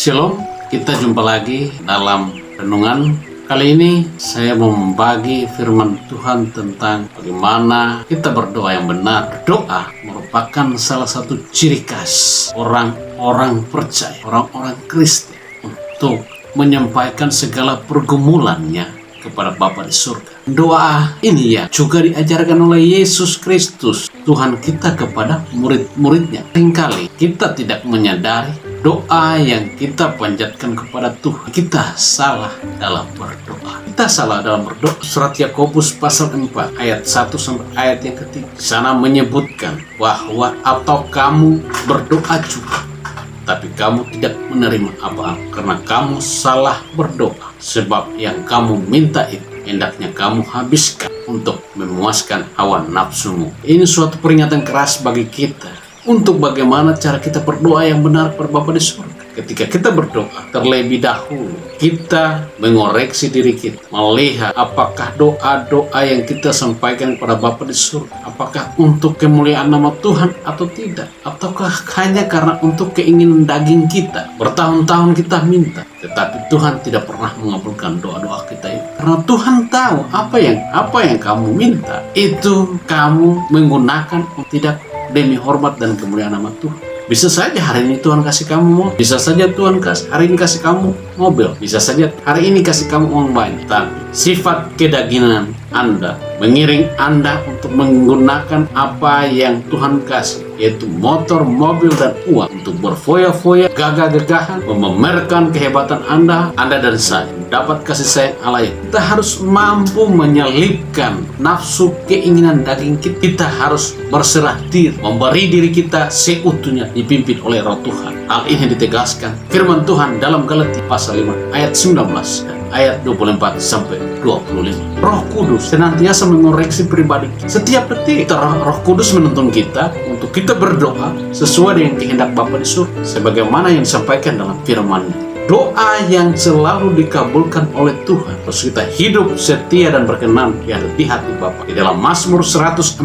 Shalom, kita jumpa lagi dalam renungan. Kali ini saya mau membagi firman Tuhan tentang bagaimana kita berdoa yang benar. Doa merupakan salah satu ciri khas orang-orang percaya, orang-orang Kristen untuk menyampaikan segala pergumulannya kepada Bapa di surga. Doa ini juga diajarkan oleh Yesus Kristus, Tuhan kita, kepada murid-muridnya. Seringkali kita tidak menyadari doa yang kita panjatkan kepada Tuhan. Kita salah dalam berdoa. Surat Yakobus pasal 4 ayat 1 sampai ayat yang ketiga. Di sana menyebutkan bahwa atau kamu berdoa juga, tapi kamu tidak menerima apa-apa karena kamu salah berdoa. Sebab yang kamu minta itu hendaknya kamu habiskan untuk memuaskan hawa nafsumu. Ini suatu peringatan keras bagi kita untuk bagaimana cara kita berdoa yang benar kepada Bapa di surga. Ketika kita berdoa, terlebih dahulu kita mengoreksi diri kita, melihat apakah doa-doa yang kita sampaikan kepada Bapa di surga, apakah untuk kemuliaan nama Tuhan atau tidak, ataukah hanya karena untuk keinginan daging kita. Bertahun-tahun kita minta, tetapi Tuhan tidak pernah mengabulkan doa-doa kita itu. Karena Tuhan tahu apa yang kamu minta itu kamu menggunakan tidak demi hormat dan kemuliaan nama Tuhan. Bisa saja hari ini Tuhan kasih kamu mobil, bisa saja Tuhan hari ini kasih kamu mobil, bisa saja hari ini kasih kamu uang banyak. Tapi sifat kedagingan Anda mengiring Anda untuk menggunakan apa yang Tuhan kasih, yaitu motor, mobil, dan uang, untuk berfoya-foya, gagah-gagahan, memamerkan kehebatan Anda dan saya dapat kasih sayang Allah. Kita harus mampu menyelipkan nafsu keinginan daging kita. Kita harus berserah diri, memberi diri kita seutuhnya dipimpin oleh Roh Tuhan. Hal ini ditegaskan firman Tuhan dalam Galatia pasal 5 ayat 19 dan ayat 24 sampai 25. Roh Kudus senantiasa mengoreksi pribadi kita. Setiap detik Roh Kudus menuntun kita untuk kita berdoa sesuai dengan kehendak Bapa di surga, sebagaimana yang disampaikan dalam firman-Nya. Doa yang selalu dikabulkan oleh Tuhan harus kita hidup setia dan berkenan di hati Bapa. Di dalam Mazmur 145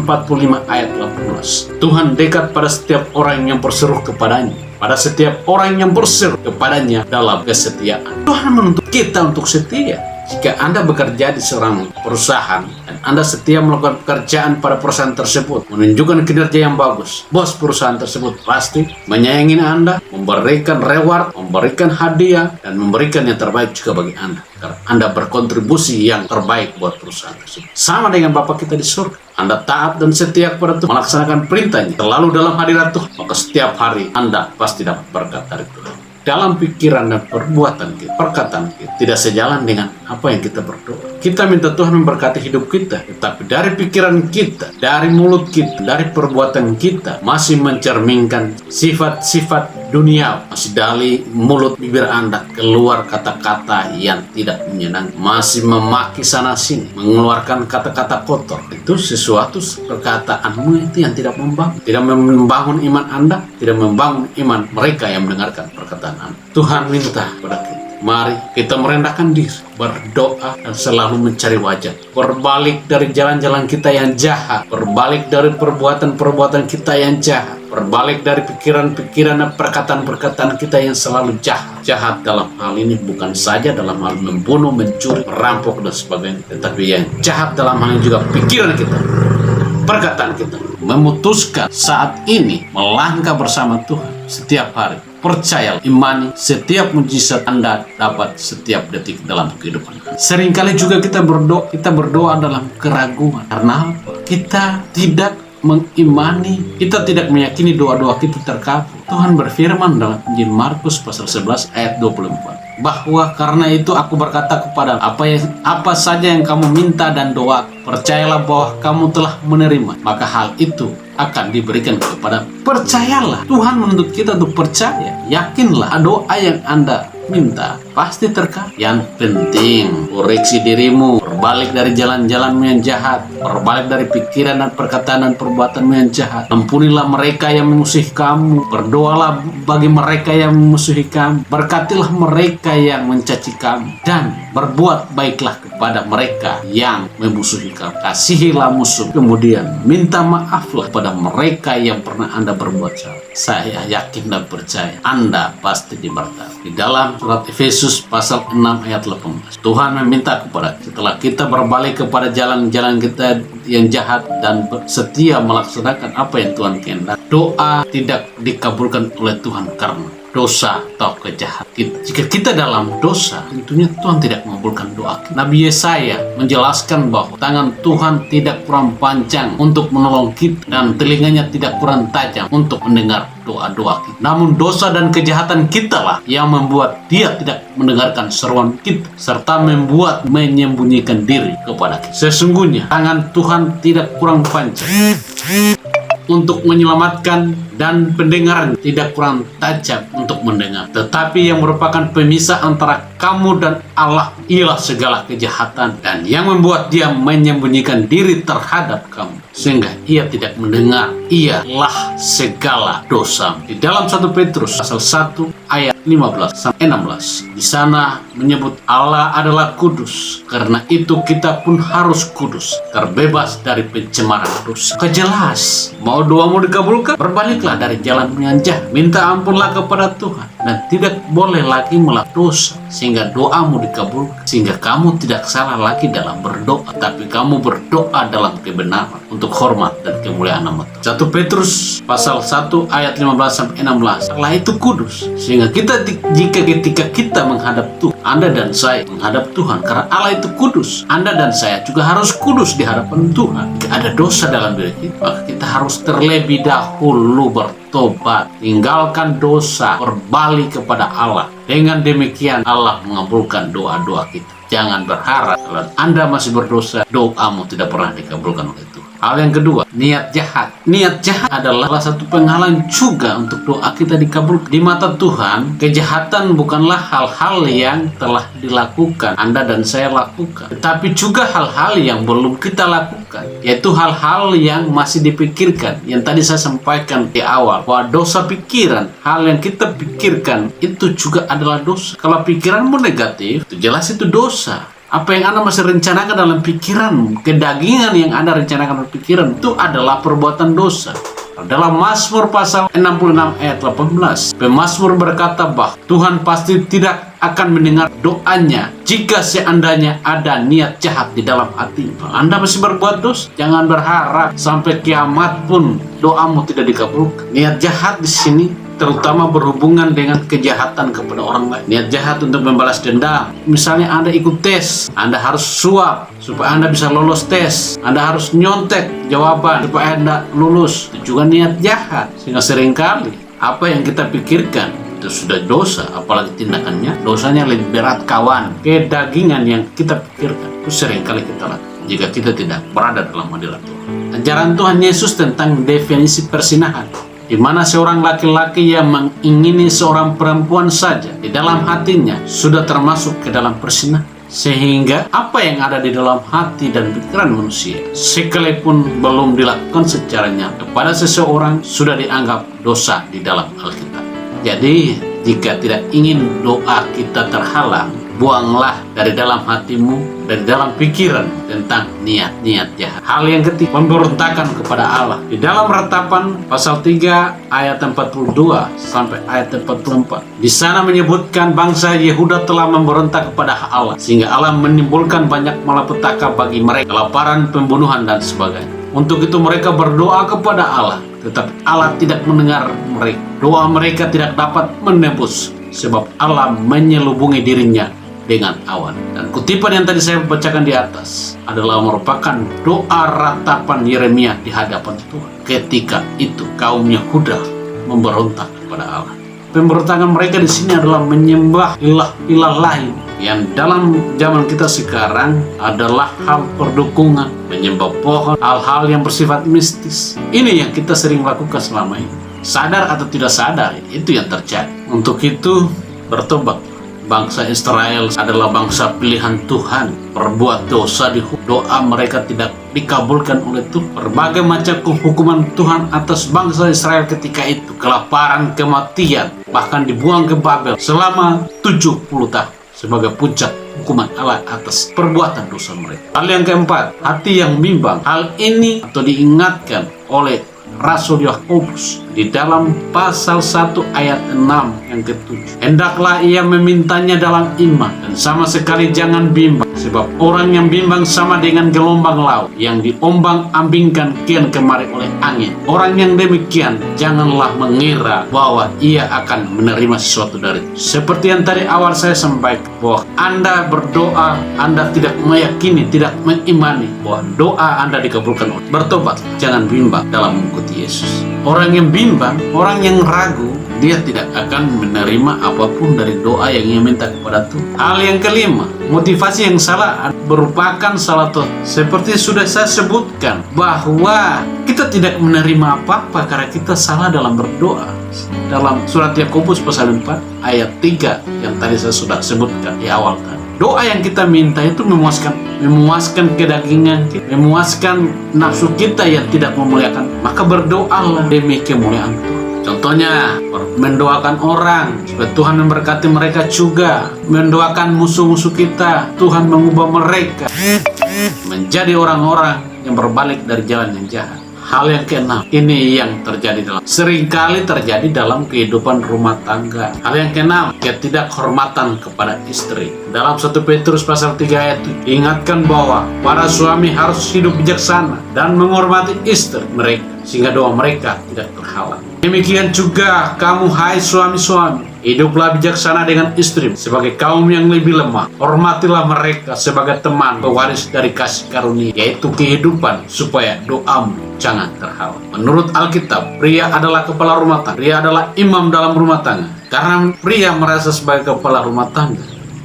ayat 18, Tuhan dekat pada setiap orang yang berseru kepadanya, pada setiap orang yang berseru kepadanya dalam kesetiaan. Tuhan menuntut kita untuk setia. Jika Anda bekerja di seorang perusahaan dan Anda setia melakukan pekerjaan pada perusahaan tersebut, menunjukkan kinerja yang bagus, bos perusahaan tersebut pasti menyayangi Anda, memberikan reward, memberikan hadiah, dan memberikan yang terbaik juga bagi Anda, karena Anda berkontribusi yang terbaik buat perusahaan tersebut. Sama dengan Bapa kita di surga, Anda taat dan setia kepada Tuhan, melaksanakan perintahnya, selalu dalam hadirat Tuhan, maka setiap hari Anda pasti dapat berkat dari Tuhan. Dalam pikiran dan perbuatan kita, perkataan kita tidak sejalan dengan apa yang kita berdoa. Kita minta Tuhan memberkati hidup kita, tetapi dari pikiran kita, dari mulut kita, dari perbuatan kita masih mencerminkan sifat-sifat dunia. Masih dari mulut bibir Anda keluar kata-kata yang tidak menyenangkan, masih memaki sana sini, mengeluarkan kata-kata kotor. Itu sesuatu perkataanmu itu yang tidak membangun iman Anda, tidak membangun iman mereka yang mendengarkan perkataan Anda. Tuhan minta kepada kita, mari kita merendahkan diri, berdoa, dan selalu mencari wajah. Berbalik dari jalan-jalan kita yang jahat, berbalik dari perbuatan-perbuatan kita yang jahat, berbalik dari pikiran-pikiran dan perkataan-perkataan kita yang selalu jahat. Jahat dalam hal ini bukan saja dalam hal membunuh, mencuri, merampok, dan sebagainya, tetapi yang jahat dalam hal ini juga pikiran kita, perkataan kita. Memutuskan saat ini melangkah bersama Tuhan setiap hari. Percayalah, imani setiap mujizat Anda dapat setiap detik dalam kehidupan. Seringkali juga kita berdoa dalam keraguan. Karena apa? Kita tidak mengimani, kita tidak meyakini doa-doa kita terkabul. Tuhan berfirman dalam Injil Markus pasal 11 ayat 24, bahwa karena itu aku berkata kepada apa saja yang kamu minta dan doa, percayalah bahwa kamu telah menerima, maka hal itu akan diberikan kepada. Percayalah, Tuhan menuntut kita untuk percaya. Yakinlah doa yang Anda minta pasti terkait. Yang penting koreksi dirimu, berbalik dari jalan-jalanmu yang jahat, berbalik dari pikiran dan perkataan dan perbuatanmu yang jahat. Ampunilah mereka yang memusuhi kamu, berdoalah bagi mereka yang memusuhi kamu, berkatilah mereka yang mencaci kamu, dan berbuat baiklah kepada mereka yang memusuhi kamu. Kasihilah musuh, kemudian minta maaflah pada mereka yang pernah Anda berbuat salah. Saya yakin dan percaya Anda pasti diberkati. Di dalam surat Efesus pasal 6 ayat 18, Tuhan meminta kepada setelah kita berbalik kepada jalan-jalan kita yang jahat dan setia melaksanakan apa yang Tuhan kehendaki, doa tidak dikabulkan oleh Tuhan karena dosa atau kejahatan. Jika kita dalam dosa, tentunya Tuhan tidak mengabulkan doa kita. Nabi Yesaya menjelaskan bahwa tangan Tuhan tidak kurang panjang untuk menolong kita dan telinganya tidak kurang tajam untuk mendengar doa-doa kita. Namun dosa dan kejahatan kita lah yang membuat Dia tidak mendengarkan seruan kita serta membuat menyembunyikan diri kepada kita. Sesungguhnya tangan Tuhan tidak kurang panjang untuk menyelamatkan dan pendengaran tidak kurang tajam untuk mendengar. Tetapi yang merupakan pemisah antara kamu dan Allah ialah segala kejahatan, dan yang membuat Dia menyembunyikan diri terhadap kamu sehingga Ia tidak mendengar ialah segala dosa. Di dalam 1 Petrus pasal 1 ayat 15 sampai 16, di sana menyebut Allah adalah kudus, karena itu kita pun harus kudus, terbebas dari pencemaran dosa. Kejelas, mau doamu dikabulkan, berbaliklah dari jalan yang jahat, minta ampunlah kepada Tuhan, dan tidak boleh lagi melakukan dosa, sehingga doamu dikabulkan, sehingga kamu tidak salah lagi dalam berdoa, tapi kamu berdoa dalam kebenaran untuk hormat dan kemuliaan nama Tuhan. 1 Petrus pasal 1 ayat 15 sampai 16, Allah itu kudus, sehingga jika ketika kita menghadap Tuhan, Anda dan saya menghadap Tuhan, karena Allah itu kudus, Anda dan saya juga harus kudus di hadapan Tuhan. Jika ada dosa dalam diri kita, maka kita harus terlebih dahulu bertobat, tinggalkan dosa, berbalik kepada Allah. Dengan demikian Allah mengabulkan doa-doa kita. Jangan berharap kalau Anda masih berdosa, doamu tidak pernah dikabulkan oleh Tuhan. Hal yang kedua, niat jahat. Niat jahat adalah salah satu penghalang juga untuk doa kita dikabulkan. Di mata Tuhan, kejahatan bukanlah hal-hal yang telah dilakukan, Anda dan saya lakukan, tetapi juga hal-hal yang belum kita lakukan, yaitu hal-hal yang masih dipikirkan. Yang tadi saya sampaikan di awal, bahwa dosa pikiran, hal yang kita pikirkan, itu juga adalah dosa. Kalau pikiranmu negatif, itu jelas itu dosa. Apa yang Anda masih rencanakan dalam pikiran, kedagingan yang Anda rencanakan dalam pikiran, itu adalah perbuatan dosa. Dalam Mazmur pasal 66 ayat 18, pemazmur berkata bahwa Tuhan pasti tidak akan mendengar doanya jika seandainya ada niat jahat di dalam hati. Anda masih berbuat dosa, jangan berharap sampai kiamat pun doamu tidak dikabulkan. Niat jahat di sini terutama berhubungan dengan kejahatan kepada orang lain. Niat jahat untuk membalas dendam. Misalnya Anda ikut tes, Anda harus suap supaya Anda bisa lolos tes. Anda harus nyontek jawaban supaya Anda lulus. Itu juga niat jahat. Sehingga seringkali apa yang kita pikirkan itu sudah dosa, apalagi tindakannya dosanya lebih berat kawan. Kedagingan yang kita pikirkan itu seringkali kita lakukan jika kita tidak berada dalam hadirat Tuhan. Ajaran Tuhan Yesus tentang definisi persinahan, di mana seorang laki-laki yang mengingini seorang perempuan saja di dalam hatinya sudah termasuk ke dalam persinahan. Sehingga apa yang ada di dalam hati dan pikiran manusia, sekalipun belum dilakukan secara nyata kepada seseorang, sudah dianggap dosa di dalam Alkitab. Jadi jika tidak ingin doa kita terhalang, buanglah dari dalam hatimu, dari dalam pikiran tentang niat-niat jahat. Hal yang ketiga, pemberontakan kepada Allah. Di dalam Ratapan pasal 3 ayat 42 sampai ayat 44, di sana menyebutkan bangsa Yehuda telah memberontak kepada Allah, sehingga Allah menimbulkan banyak malapetaka bagi mereka, kelaparan, pembunuhan, dan sebagainya. Untuk itu mereka berdoa kepada Allah, tetapi Allah tidak mendengar mereka. Doa mereka tidak dapat menembus, sebab Allah menyelubungi dirinya dengan awan. Dan kutipan yang tadi saya bacakan di atas adalah merupakan doa ratapan Yeremia di hadapan Tuhan. Ketika itu kaum Yehuda memberontak kepada Allah. Pemberontakan mereka di sini adalah menyembah ilah lain, yang dalam zaman kita sekarang adalah hal perdukungan, menyembah pohon, hal-hal yang bersifat mistis. Ini yang kita sering lakukan selama ini. Sadar atau tidak sadar, itu yang terjadi. Untuk itu bertobat, bangsa Israel adalah bangsa pilihan Tuhan, berbuat dosa doa mereka tidak dikabulkan oleh Tuhan. Berbagai macam hukuman Tuhan atas bangsa Israel ketika itu, kelaparan, kematian, bahkan dibuang ke Babel selama 70 tahun sebagai puncak hukuman Allah atas perbuatan dosa mereka. Hal yang keempat, hati yang bimbang. Hal ini atau diingatkan oleh Rasul Yakobus di dalam pasal 1 ayat 6 yang ke-7. Hendaklah ia memintanya dalam iman dan sama sekali jangan bimbang, sebab orang yang bimbang sama dengan gelombang laut yang diombang-ambingkan kian kemari oleh angin. Orang yang demikian janganlah mengira bahwa ia akan menerima sesuatu dari itu. Seperti yang tadi awal saya sampaikan, bahwa Anda berdoa, Anda tidak meyakini, tidak mengimani bahwa doa Anda dikabulkan. Bertobat, jangan bimbang dalam mengikuti Yesus. Orang yang bimbang, orang yang ragu, dia tidak akan menerima apapun dari doa yang ia minta kepada Tuhan. Hal yang kelima, motivasi yang salah merupakan salah satu, seperti sudah saya sebutkan, bahwa kita tidak menerima apa-apa karena kita salah dalam berdoa. Dalam surat Yakobus pasal 4 ayat 3 yang tadi saya sudah sebutkan di awal tadi. Doa yang kita minta itu memuaskan kedagingan kita, memuaskan nafsu kita yang tidak memuliakan. Maka berdoalah demi kemuliaan Tuhan. Contohnya, mendoakan orang supaya Tuhan memberkati mereka juga. Mendoakan musuh-musuh kita, Tuhan mengubah mereka menjadi orang-orang yang berbalik dari jalan yang jahat. Hal yang keenam, ini yang seringkali terjadi dalam kehidupan rumah tangga. Hal yang keenam, ketidakhormatan kepada istri. Dalam 1 Petrus pasal 3 ayat 7, ingatkan bahwa para suami harus hidup bijaksana dan menghormati istri mereka, sehingga doa mereka tidak terhalang. Demikian juga kamu, hai suami-suami, hiduplah bijaksana dengan istri sebagai kaum yang lebih lemah. Hormatilah mereka sebagai teman pewaris dari kasih karunia, yaitu kehidupan, supaya doamu jangan terhalang. Menurut Alkitab, pria adalah kepala rumah tangga. Pria adalah imam dalam rumah tangga. Karena pria merasa sebagai kepala rumah tangga,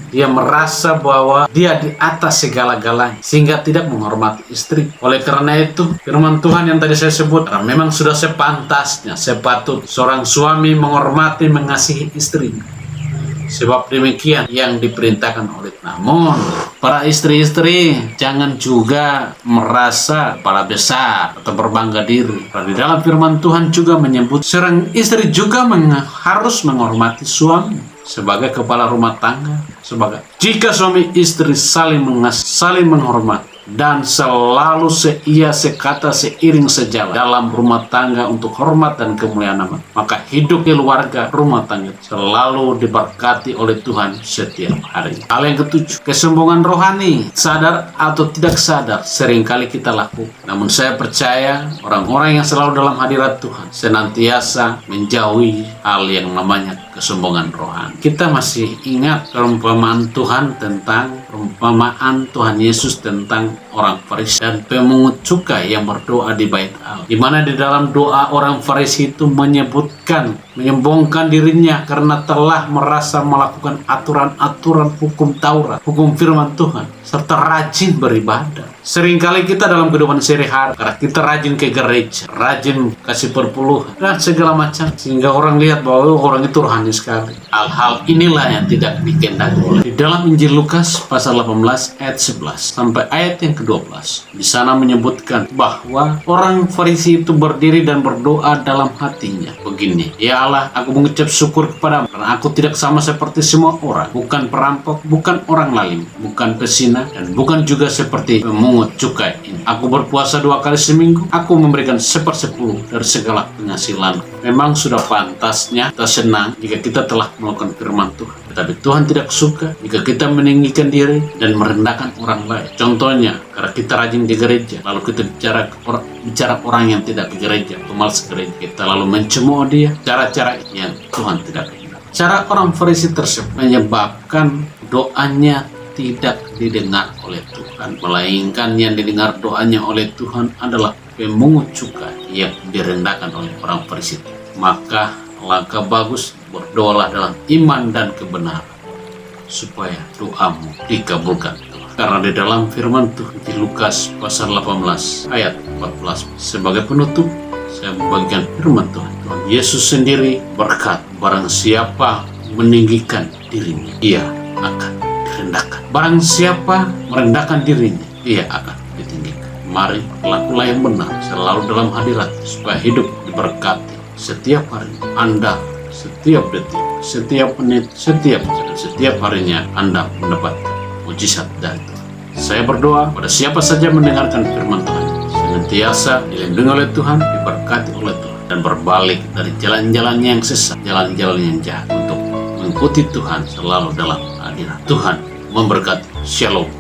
dia merasa bahwa dia di atas segala-galanya, sehingga tidak menghormati istri. Oleh karena itu, firman Tuhan yang tadi saya sebut, memang sudah sepantasnya, sepatut seorang suami menghormati, mengasihi istrinya. Sebab demikian yang diperintahkan oleh. Namun, para istri-istri jangan juga merasa kepala besar atau berbangga diri. Karena di dalam firman Tuhan juga menyebut seorang istri juga harus menghormati suami sebagai kepala rumah tangga. Jika suami istri saling menghormati dan selalu seia sekata seiring sejalan dalam rumah tangga untuk hormat dan kemuliaan nama, maka hidup keluarga rumah tangga selalu diberkati oleh Tuhan setiap hari. Hal yang ketujuh, kesombongan rohani, sadar atau tidak sadar seringkali kita lakukan. Namun saya percaya orang-orang yang selalu dalam hadirat Tuhan senantiasa menjauhi hal yang namanya kesombongan rohani. Kita masih ingat perumpamaan Tuhan Yesus tentang orang Farisi dan pemungut cukai yang berdoa di bait Allah, di mana di dalam doa orang Farisi itu menyombongkan dirinya karena telah merasa melakukan aturan-aturan hukum Taurat, hukum firman Tuhan, serta rajin beribadah. Seringkali kita dalam kehidupan sehari-hari, karena kita rajin ke gereja, rajin kasih perpuluhan dan segala macam, sehingga orang lihat bahwa orang itu rohani sekali. Hal-hal inilah yang tidak dikehendaki oleh. Di dalam Injil Lukas pasal 18 ayat 11 sampai ayat yang ke-12, di sana menyebutkan bahwa orang Farisi itu berdiri dan berdoa dalam hatinya begini, ya Allah, aku mengucap syukur kepadamu karena aku tidak sama seperti semua orang, bukan perampok, bukan orang lalim, bukan pezina, dan bukan juga seperti pemungut cukai ini. Aku berpuasa 2 kali seminggu, aku memberikan 1/10 dari segala penghasilan. Memang sudah pantasnya kita senang jika kita telah melakukan firman Tuhan. Tetapi Tuhan tidak suka jika kita meninggikan diri dan merendahkan orang lain. Contohnya, karena kita rajin ke gereja, lalu kita bicara orang yang tidak ke gereja, pemalas gereja, kita lalu mencemooh dia, cara-cara yang Tuhan tidak inginkan. Cara orang Farisi tersebut menyebabkan doanya tidak didengar oleh Tuhan, melainkan yang didengar doanya oleh Tuhan adalah pemungut cukai yang direndahkan oleh orang Farisi. Maka langkah bagus, berdoalah dalam iman dan kebenaran supaya doamu dikabulkan. Karena di dalam firman Tuhan di Lukas pasal 18 ayat 14, sebagai penutup saya membagikan firman Tuhan. Tuhan Yesus sendiri berkata, barang siapa meninggikan dirinya, ia akan direndahkan. Barang siapa merendahkan dirinya, ia akan ditinggikan. Mari lakulah yang benar selalu dalam hadirat, supaya hidup diberkati setiap hari Anda, setiap detik, setiap menit, setiap harinya Anda mendapat mujizat dari Tuhan. Saya berdoa pada siapa saja mendengarkan firman Tuhan, senantiasa dilindungi oleh Tuhan, diberkati oleh Tuhan, dan berbalik dari jalan-jalannya yang sesat, jalan-jalan yang jahat, untuk mengikuti Tuhan selalu dalam hadirat. Tuhan memberkati. Shalom.